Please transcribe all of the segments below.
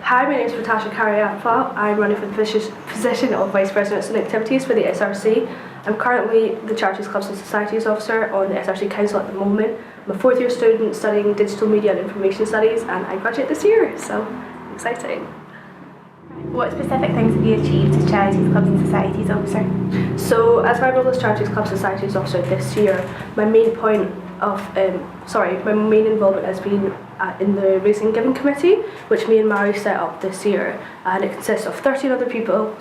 Hi, my name is Pritasha Kariappa. I'm running for the position of Vice President of Student Activities for the SRC. I'm currently the Charities, Clubs and Societies Officer on the SRC Council at the moment. I'm a fourth year student studying Digital Media and Information Studies, and I graduate this year, so exciting. What specific things have you achieved as Charities, Clubs and Societies Officer? So, as my role as Charities, Clubs and Societies Officer this year, my main involvement has been in the Raising Giving Committee, which me and Mary set up this year, and it consists of 12 other people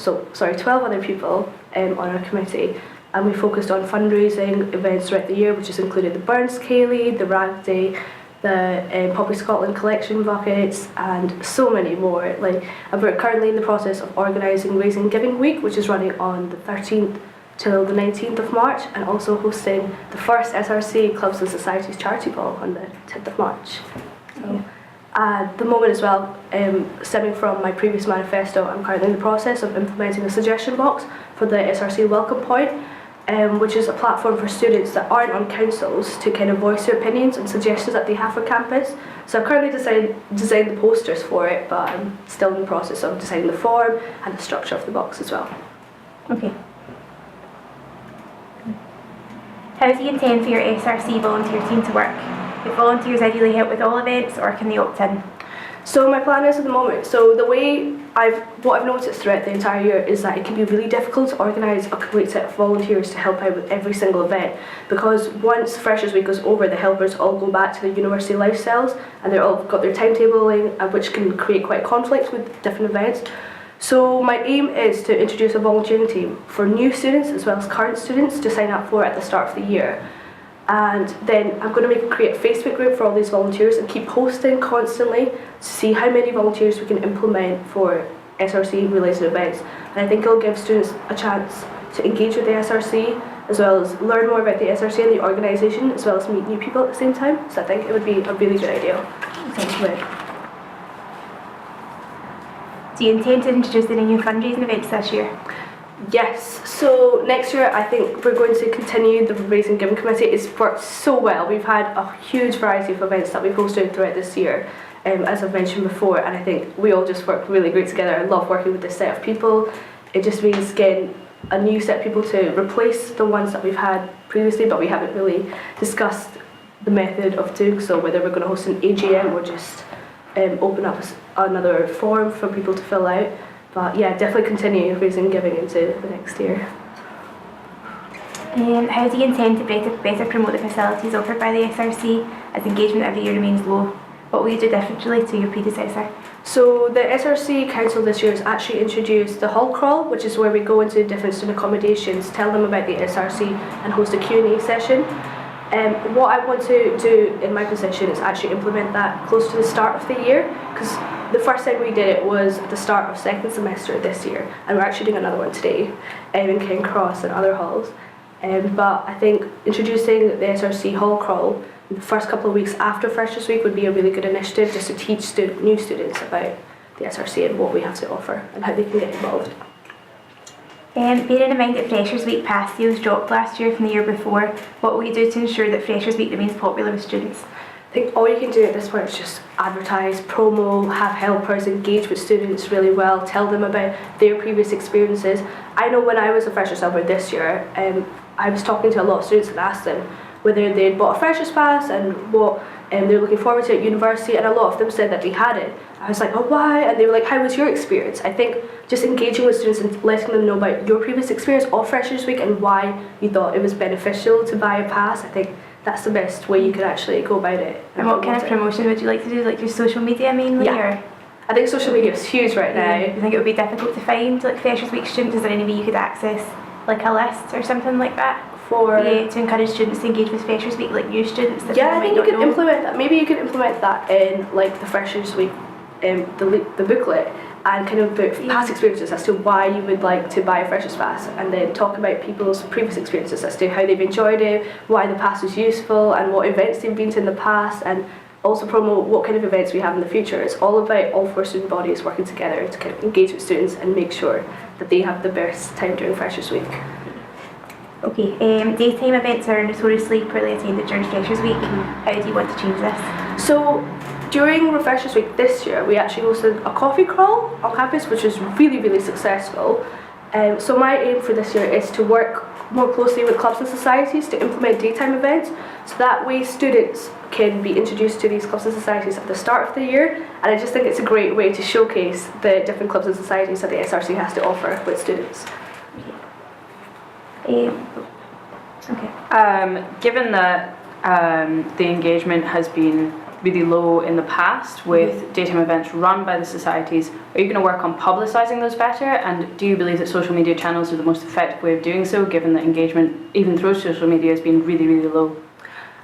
on our committee, and we focused on fundraising events throughout the year, which has included the Burns Ceilidh, the Rag Day, the Poppy Scotland collection buckets, and so many more. And we're currently in the process of organising Raising Giving Week, which is running on the 13th till the 19th of March, and also hosting the first SRC Clubs and Societies Charity Ball on the 10th of March. So, at the moment as well, stemming from my previous manifesto, I'm currently in the process of implementing a suggestion box for the SRC Welcome Point, which is a platform for students that aren't on councils to kind of voice their opinions and suggestions that they have for campus. So I've currently designed the posters for it, but I'm still in the process of designing the form and the structure of the box as well. Okay. How do you intend for your SRC volunteer team to work? Do volunteers ideally help with all events, or can they opt in? So my plan is at the moment, what I've noticed throughout the entire year is that it can be really difficult to organise a complete set of volunteers to help out with every single event, because once Freshers Week is over, the helpers all go back to their university lifestyles and they're all got their timetabling, which can create quite conflict with different events. So my aim is to introduce a volunteering team for new students as well as current students to sign up for at the start of the year. And then I'm going to create a Facebook group for all these volunteers and keep posting constantly to see how many volunteers we can implement for SRC related events. And I think it'll give students a chance to engage with the SRC, as well as learn more about the SRC and the organisation, as well as meet new people at the same time. So I think it would be a really good idea. Do you intend to introduce any new fundraising events this year? Yes, so next year I think we're going to continue the Raising Giving Committee. It's worked so well. We've had a huge variety of events that we've hosted throughout this year, as I've mentioned before, and I think we all just work really great together. I love working with this set of people. It just means getting a new set of people to replace the ones that we've had previously, but we haven't really discussed the method of doing so, whether we're going to host an AGM or just open up another form for people to fill out. But yeah, definitely continue Raising Giving into the next year. How do you intend to better promote the facilities offered by the SRC as engagement every year remains low? What will you do differently to your predecessor? So the SRC Council this year has actually introduced the hall crawl, which is where we go into different student accommodations, tell them about the SRC and host a Q&A session. What I want to do in my position is actually implement that close to the start of the year, because the first time we did it was at the start of second semester this year, and we're actually doing another one today in King Cross and other halls. But I think introducing the SRC hall crawl the first couple of weeks after Freshers Week would be a really good initiative, just to teach new students about the SRC and what we have to offer and how they can get involved. Bearing in mind that Freshers Week pass sales dropped last year from the year before, what will you do to ensure that Freshers Week remains popular with students? I think all you can do at this point is just advertise, promo, have helpers engage with students really well, tell them about their previous experiences. I know when I was a Freshers helper this year, I was talking to a lot of students and asked them whether they'd bought a Freshers Pass and what they're looking forward to at university, and a lot of them said that they had it. I was like, oh, why? And they were like, how was your experience? I think just engaging with students and letting them know about your previous experience of Freshers Week and why you thought it was beneficial to buy a pass, I think that's the best way you could actually go about it. And what kind of promotion would you like to do? Like your social media mainly? Yeah. Or? I think social media is huge right now. Do you think it would be difficult to find like Freshers Week students? Is there any way you could access like a list or something like that? To encourage students to engage with Freshers Week, like new students that I think you could implement that. Maybe you could implement that in like the Freshers Week, the booklet, and kind of book past experiences as to why you would like to buy a Freshers Pass, and then talk about people's previous experiences as to how they've enjoyed it, why the pass was useful, and what events they've been to in the past, and also promote what kind of events we have in the future. It's all about all four student bodies working together to kind of engage with students and make sure that they have the best time during Freshers Week. Okay, daytime events are notoriously poorly attended during Freshers Week. How do you want to change this? So During Refreshers Week this year, we actually hosted a coffee crawl on campus, which was really, really successful. So my aim for this year is to work more closely with clubs and societies to implement daytime events, so that way students can be introduced to these clubs and societies at the start of the year, and I just think it's a great way to showcase the different clubs and societies that the SRC has to offer with students. Given that the engagement has been really low in the past with daytime events run by the societies, are you going to work on publicising those better, and do you believe that social media channels are the most effective way of doing so, given that engagement even through social media has been really, really low?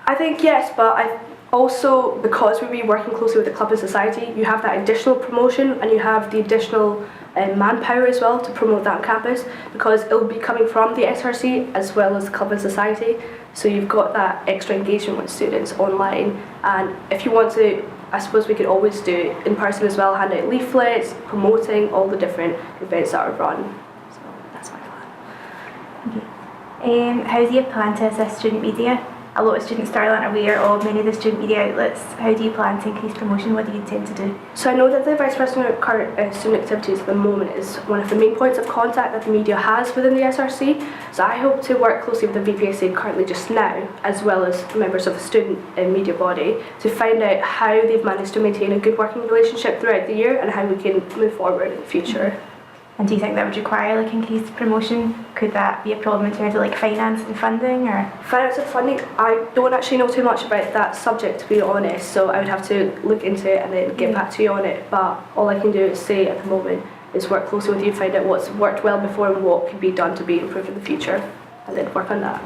I think yes, but I also, because we'll be working closely with the club and society, you have that additional promotion and you have the additional manpower as well to promote that on campus, because it'll be coming from the SRC as well as the club and society. So you've got that extra engagement with students online, and if you want to, I suppose we could always do it in person as well, hand out leaflets, promoting all the different events that are run. So that's my plan. How do you plan to assist student media? A lot of students still aren't aware of many of the student media outlets. How do you plan to increase promotion? What do you intend to do? So I know that the Vice President of current student activities at the moment is one of the main points of contact that the media has within the SRC. So I hope to work closely with the VPSA currently just now, as well as members of the student media body, to find out how they've managed to maintain a good working relationship throughout the year and how we can move forward in the future. And do you think that would require like increased promotion? Could that be a problem in terms of like finance and funding, or? Finance and funding, I don't actually know too much about that subject, to be honest, so I would have to look into it and then get back to you on it. But all I can do is say at the moment is work closely with you, find out what's worked well before and what can be done to be improved in the future, and then work on that.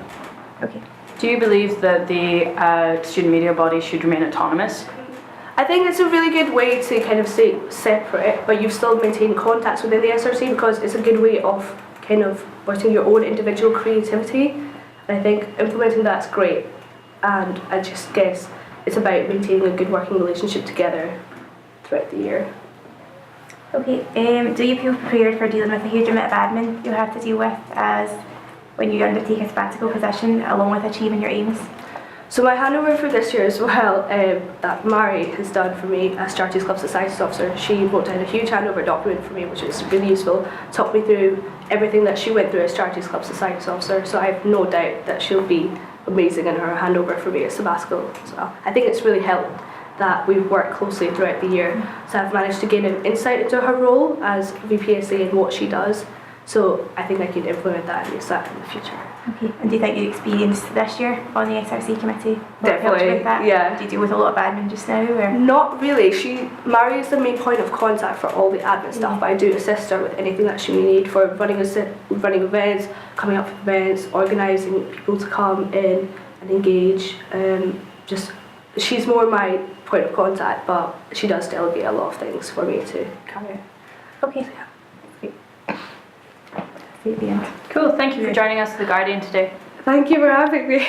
Okay. Do you believe that the student media body should remain autonomous? I think it's a really good way to kind of stay separate, but you've still maintained contacts within the SRC, because it's a good way of kind of voicing your own individual creativity. And I think implementing that's great, and I just guess it's about maintaining a good working relationship together throughout the year. Okay, do you feel prepared for dealing with a huge amount of admin you'll have to deal with as when you undertake a sabbatical position, along with achieving your aims? So my handover for this year as well, that Mari has done for me as Charities Club Societies Officer, she wrote down a huge handover document for me, which was really useful, talked me through everything that she went through as Charities Club Societies Officer, so I have no doubt that she'll be amazing in her handover for me as sabbatical as well. I think it's really helped that we've worked closely throughout the year, so I've managed to gain an insight into her role as VPSA and what she does, so I think I can implement that and use that in the future. Okay, and do you think you experienced this year on the SRC committee? Definitely, with that? yeah. Do you deal with a lot of admin just now, or? Not really. Mari is the main point of contact for all the admin stuff, but I do assist her with anything that she may need for running events, coming up with events, organising people to come in and engage. She's more my point of contact, but she does delegate a lot of things for me to carry out. Okay. See you at the end. Cool, thank you for joining us at The Guardian today. Thank you for having me.